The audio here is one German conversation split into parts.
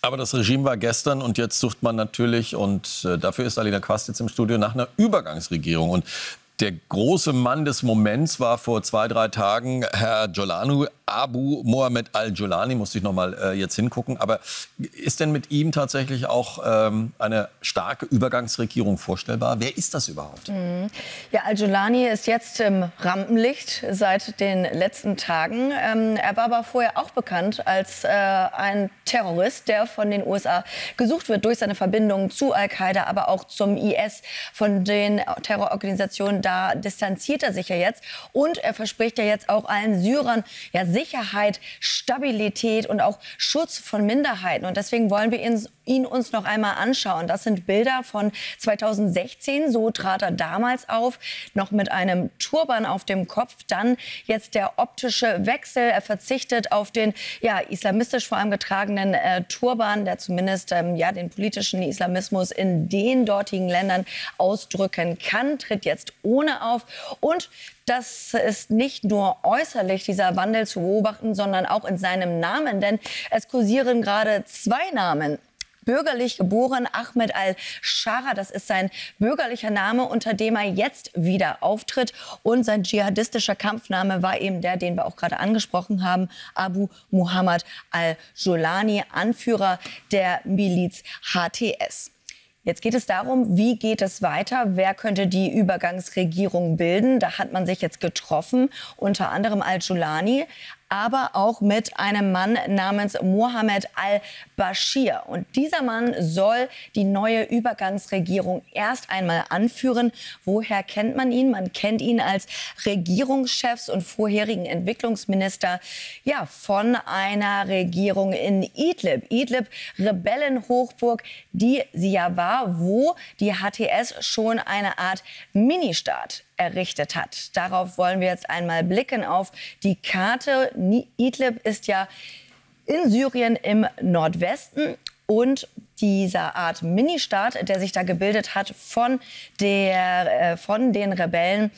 Aber das Regime war gestern und jetzt sucht man natürlich, und dafür ist Alina Quast jetzt im Studio, nach einer Übergangsregierung. Und der große Mann des Moments war vor 2-3 Tagen Herr Jolani, Abu Mohamed al-Jolani, musste ich noch mal jetzt hingucken. Aber ist denn mit ihm tatsächlich auch eine starke Übergangsregierung vorstellbar? Wer ist das überhaupt? Ja, al-Jolani ist jetzt im Rampenlicht seit den letzten Tagen. Er war aber vorher auch bekannt als ein Terrorist, der von den USA gesucht wird durch seine Verbindungen zu Al-Qaida, aber auch zum IS. Von den Terrororganisationen, da distanziert er sich ja jetzt. Und er verspricht ja jetzt auch allen Syrern ja Sicherheit, Stabilität und auch Schutz von Minderheiten. Und deswegen wollen wir ihn uns noch einmal anschauen. Das sind Bilder von 2016. So trat er damals auf, noch mit einem Turban auf dem Kopf. Dann jetzt der optische Wechsel. Er verzichtet auf den islamistisch vor allem getragenen Turban, der zumindest den politischen Islamismus in den dortigen Ländern ausdrücken kann, tritt jetzt ohne auf. Und das ist nicht nur äußerlich, dieser Wandel zu beobachten, sondern auch in seinem Namen. Denn es kursieren gerade 2 Namen. Bürgerlich geboren Ahmed al-Shara, das ist sein bürgerlicher Name, unter dem er jetzt wieder auftritt. Und sein dschihadistischer Kampfname war eben der, den wir auch gerade angesprochen haben, Abu Mohamed al-Jolani, Anführer der Miliz HTS. Jetzt geht es darum, wie geht es weiter? Wer könnte die Übergangsregierung bilden? Da hat man sich jetzt getroffen, unter anderem al-Jolani, aber auch mit einem Mann namens Mohammed al-Bashir. Und dieser Mann soll die neue Übergangsregierung erst einmal anführen. Woher kennt man ihn? Man kennt ihn als Regierungschefs und vorherigen Entwicklungsminister von einer Regierung in Idlib. Idlib, Rebellenhochburg, die sie ja war, wo die HTS schon eine Art Ministaat errichtet hat. Darauf wollen wir jetzt einmal blicken auf die Karte. Idlib ist ja in Syrien im Nordwesten und dieser Art Ministaat, der sich da gebildet hat von den Rebellen,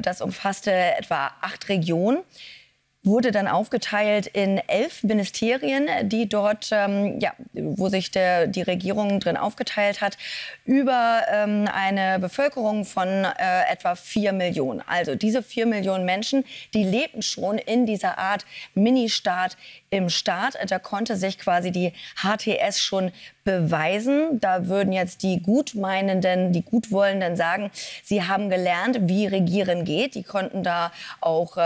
das umfasste etwa 8 Regionen, wurde dann aufgeteilt in 11 Ministerien, die dort, wo sich die Regierung drin aufgeteilt hat, über eine Bevölkerung von etwa 4 Millionen. Also diese 4 Millionen Menschen, die lebten schon in dieser Art Ministaat im Staat. Da konnte sich quasi die HTS schon beweisen. Da würden jetzt die Gutmeinenden, die Gutwollenden sagen, sie haben gelernt, wie Regieren geht. Die konnten da auch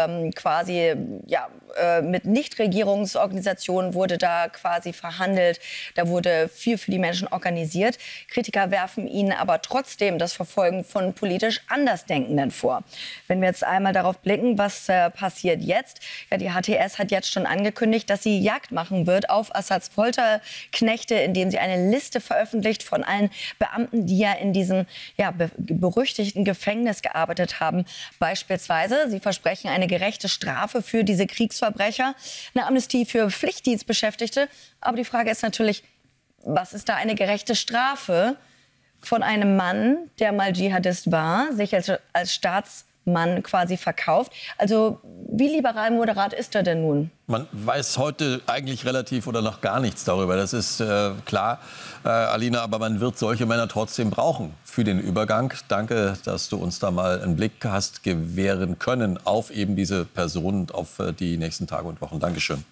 mit Nichtregierungsorganisationen wurde da quasi verhandelt. Da wurde viel für die Menschen organisiert. Kritiker werfen ihnen aber trotzdem das Verfolgen von politisch Andersdenkenden vor. Wenn wir jetzt einmal darauf blicken, was passiert jetzt. Ja, die HTS hat jetzt schon angekündigt, dass sie Jagd machen wird auf Assads Folterknechte, indem sie eine Liste veröffentlicht von allen Beamten, die ja in diesem berüchtigten Gefängnis gearbeitet haben. Beispielsweise, sie versprechen eine gerechte Strafe für diese Kriegsverbrecher, eine Amnestie für Pflichtdienstbeschäftigte. Aber die Frage ist natürlich, was ist da eine gerechte Strafe von einem Mann, der mal Dschihadist war, sich als Staatsmann quasi verkauft? Also wie liberal moderat ist er denn nun? Man weiß heute eigentlich relativ oder noch gar nichts darüber. Das ist klar, Alina, aber man wird solche Männer trotzdem brauchen für den Übergang. Danke, dass du uns da mal einen Blick hast gewähren können auf eben diese Personen und auf die nächsten Tage und Wochen. Dankeschön.